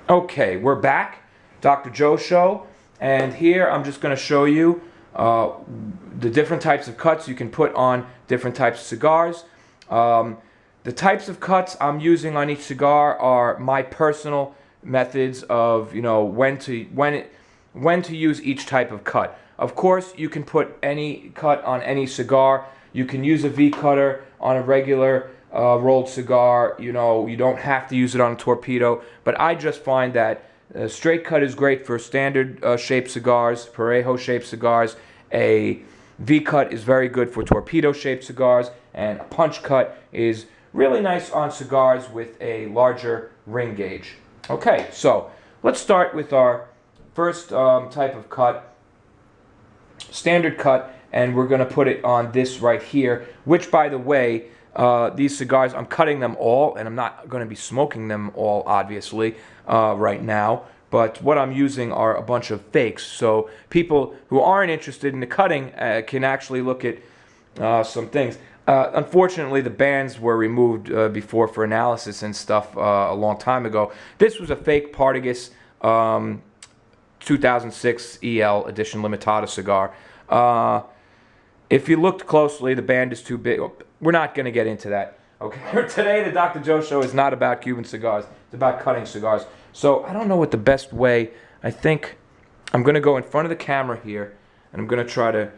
Okay, we're back, Dr. Joe Show, and here I'm just going to show you the different types of cuts you can put on different types of cigars. The types of cuts I'm using on each cigar are my personal methods of, when to use each type of cut. Of course, you can put any cut on any cigar. You can use a V cutter on a regular rolled cigar. You don't have to use it on a torpedo, but I just find that a straight cut is great for standard shaped cigars, Parejo shaped cigars. A V cut is very good for torpedo shaped cigars, and a punch cut is really nice on cigars with a larger ring gauge. Okay, so let's start with our first type of cut, standard cut, and we're going to put it on this right here, which, by the way, these cigars, I'm cutting them all, and I'm not going to be smoking them all, obviously, right now. But what I'm using are a bunch of fakes. So people who aren't interested in the cutting can actually look at some things. Unfortunately, the bands were removed before for analysis and stuff a long time ago. This was a fake Partagas 2006 EL Edition Limitada cigar. If you looked closely, the band is too big. We're not going to get into that. Okay. Today, the Dr. Joe Show is not about Cuban cigars. It's about cutting cigars. So I don't know what the best way. I think I'm going to go in front of the camera here, and I'm going to try to,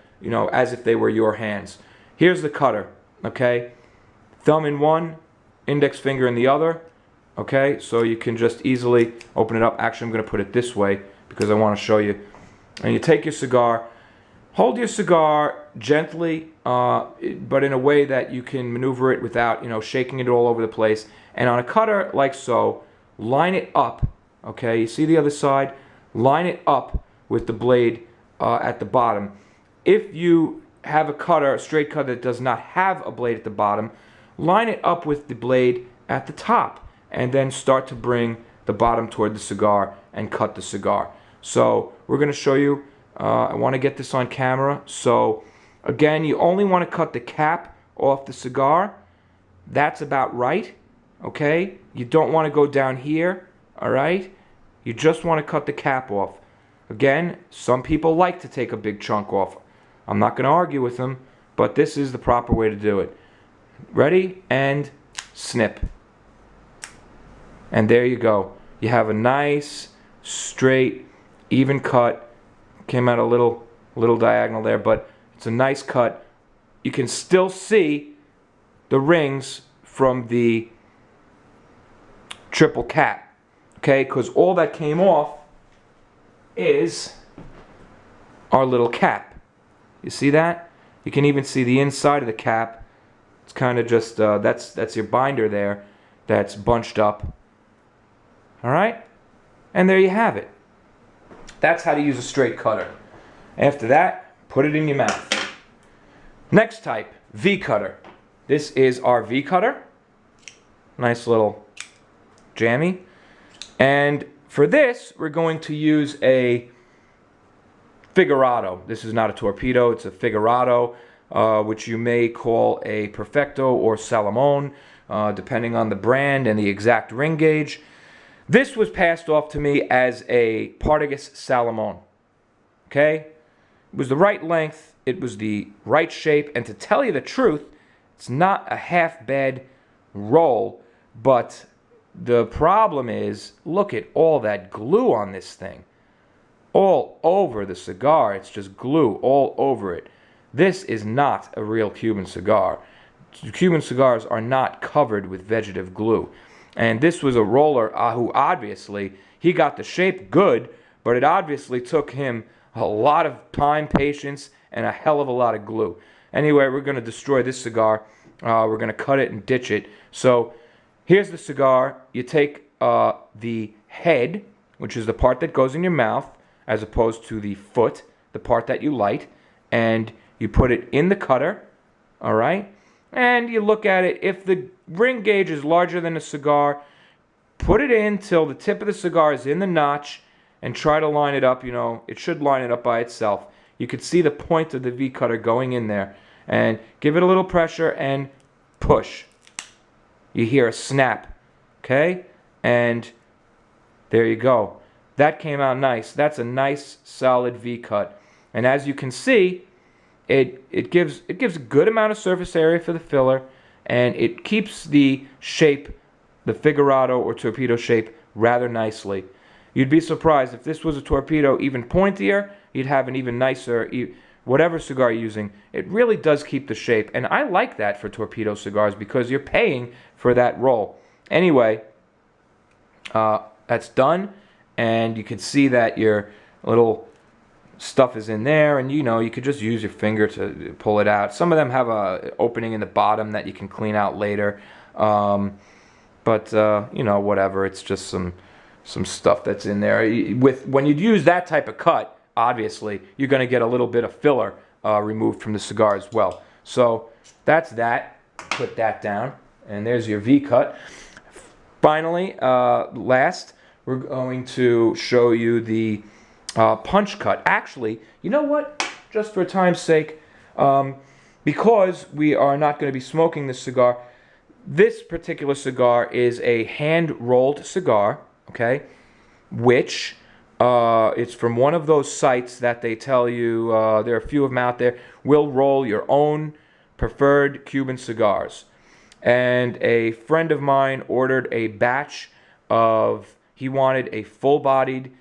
as if they were your hands. Here's the cutter, okay? Thumb in one, index finger in the other, okay? So you can just easily open it up. Actually, I'm going to put it this way because I want to show you. And you take your cigar. Hold your cigar gently, but in a way that you can maneuver it without, shaking it all over the place. And on a cutter like so, line it up, okay? You see the other side? Line it up with the blade at the bottom. If you have a straight cutter that does not have a blade at the bottom, line it up with the blade at the top, and then start to bring the bottom toward the cigar and cut the cigar. So we're going to show you. I want to get this on camera. So again, you only want to cut the cap off the cigar. That's about right, okay? You don't want to go down here, all right? You just want to cut the cap off. Again, some people like to take a big chunk off. I'm not going to argue with them, but this is the proper way to do it. Ready? And snip. And there you go. You have a nice, straight, even cut. Came out a little diagonal there, but it's a nice cut. You can still see the rings from the triple cap, okay? Because all that came off is our little cap. You see that? You can even see the inside of the cap. It's kind of just, that's your binder there that's bunched up. All right? And there you have it. That's how to use a straight cutter. After that, put it in your mouth. Next type, V cutter. This is our V cutter. Nice little jammy. And for this, we're going to use a Figurado. This is not a torpedo, it's a Figurado, which you may call a Perfecto or Salomon, depending on the brand and the exact ring gauge. This was passed off to me as a Partagas Salomon. Okay? It was the right length, it was the right shape, and to tell you the truth, it's not a half bad roll, but the problem is, look at all that glue on this thing. All over the cigar, it's just glue all over it. This is not a real Cuban cigar. Cuban cigars are not covered with vegetative glue. And this was a roller who obviously, he got the shape good, but it obviously took him a lot of time, patience, and a hell of a lot of glue. Anyway, we're going to destroy this cigar. We're going to cut it and ditch it. So here's the cigar. You take the head, which is the part that goes in your mouth, as opposed to the foot, the part that you light, and you put it in the cutter, all right? And you look at it. If the ring gauge is larger than a cigar, put it in till the tip of the cigar is in the notch and try to line it up. It should line it up by itself. You could see the point of the V cutter going in there. And give it a little pressure and push. You hear a snap, okay? And There you go. That came out nice. That's a nice solid V cut. And as you can see, it gives a good amount of surface area for the filler, and it keeps the shape, the figurado or torpedo shape, rather nicely. You'd be surprised if this was a torpedo even pointier, you'd have an even nicer, whatever cigar you're using. It really does keep the shape, and I like that for torpedo cigars because you're paying for that roll. Anyway, that's done, and you can see that your little stuff is in there, and you could just use your finger to pull it out. Some of them have a opening in the bottom that you can clean out later, but whatever. It's just some stuff that's in there. When you use that type of cut, obviously you're going to get a little bit of filler removed from the cigar as well. So that's that. Put that down, and there's your V cut. Finally, last, we're going to show you the punch cut. Actually, you know what? Just for time's sake, because we are not going to be smoking this cigar, this particular cigar is a hand-rolled cigar, okay, which it's from one of those sites that they tell you, there are a few of them out there, will roll your own preferred Cuban cigars. And a friend of mine ordered a batch of, he wanted a full-bodied,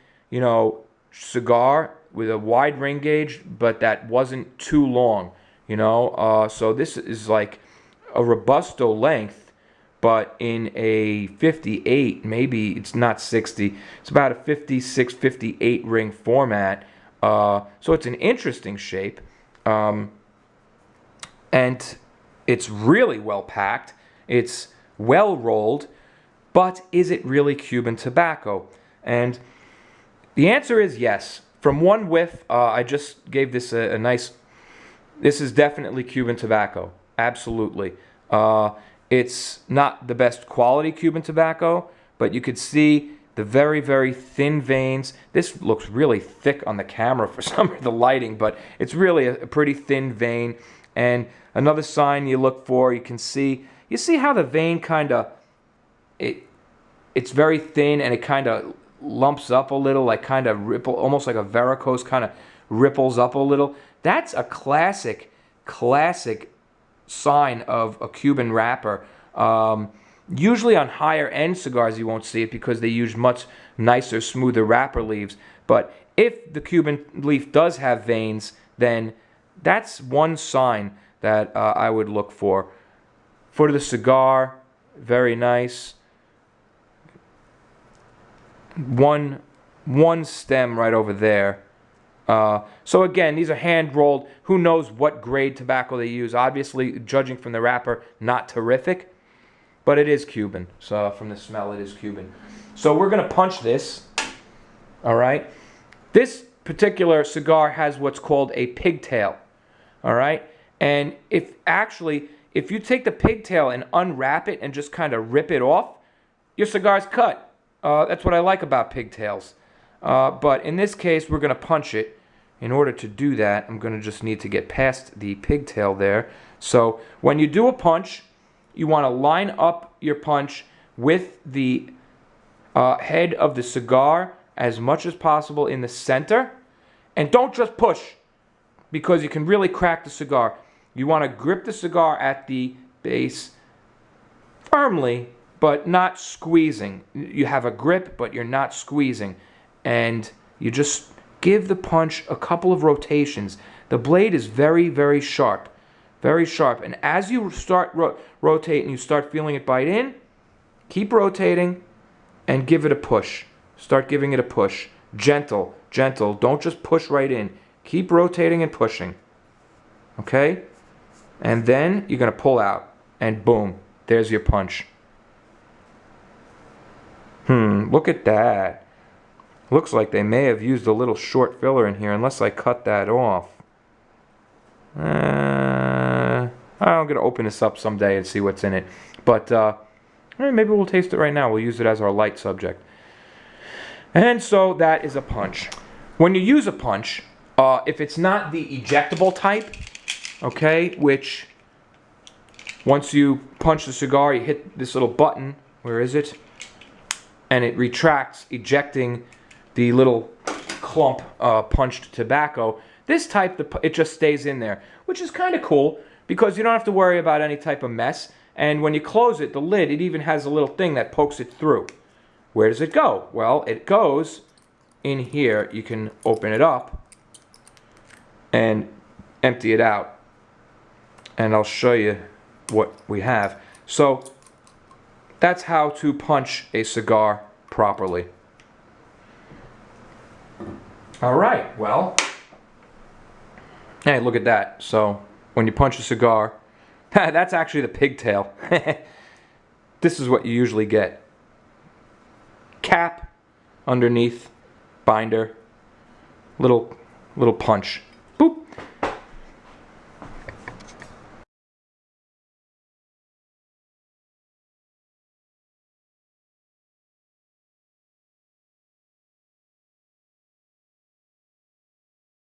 cigar with a wide ring gauge, but that wasn't too long, so this is like a Robusto length, but in a 58, maybe it's not 60, it's about a 56, 58 ring format, so it's an interesting shape, and it's really well packed, it's well rolled, but is it really Cuban tobacco? And the answer is yes. From one whiff, I just gave this a nice, this is definitely Cuban tobacco, absolutely. It's not the best quality Cuban tobacco, but you could see the very, very thin veins. This looks really thick on the camera for some of the lighting, but it's really a pretty thin vein. And another sign you look for, you see how the vein kind of, it's very thin and it kind of lumps up a little, like kind of ripple, almost like a varicose kind of ripples up a little. That's a classic sign of a Cuban wrapper. Usually on higher end cigars you won't see it because they use much nicer, smoother wrapper leaves. But if the Cuban leaf does have veins, then that's one sign that I would look for. For the cigar, very nice. One stem right over there. So again, these are hand rolled. Who knows what grade tobacco they use? Obviously, judging from the wrapper, not terrific, but it is Cuban. So from the smell, it is Cuban. So we're gonna punch this. All right. This particular cigar has what's called a pigtail. All right. And if you take the pigtail and unwrap it and just kind of rip it off, your cigar's cut. That's what I like about pigtails. But in this case, we're going to punch it. In order to do that, I'm going to just need to get past the pigtail there. So when you do a punch, you want to line up your punch with the head of the cigar as much as possible in the center. And don't just push, because you can really crack the cigar. You want to grip the cigar at the base firmly, but not squeezing. You have a grip, but you're not squeezing. And you just give the punch a couple of rotations. The blade is very, very sharp. Very sharp. And as you start rotating, you start feeling it bite in, keep rotating and give it a push. Start giving it a push. Gentle, gentle. Don't just push right in. Keep rotating and pushing. Okay? And then you're going to pull out. And boom, there's your punch. Look at that. Looks like they may have used a little short filler in here, unless I cut that off. I'm going to open this up someday and see what's in it. But maybe we'll taste it right now. We'll use it as our light subject. And so that is a punch. When you use a punch, if it's not the ejectable type, okay, which once you punch the cigar, you hit this little button. Where is it? and it retracts, ejecting the little clump punched tobacco. This type, it just stays in there, which is kind of cool because you don't have to worry about any type of mess. And when you close it, the lid, it even has a little thing that pokes it through. Where does it go? Well, it goes in here. You can open it up and empty it out. And I'll show you what we have. So that's how to punch a cigar properly. All right, well, hey, look at that. So when you punch a cigar, that's actually the pigtail. This is what you usually get. Cap underneath, binder, little punch. Boop.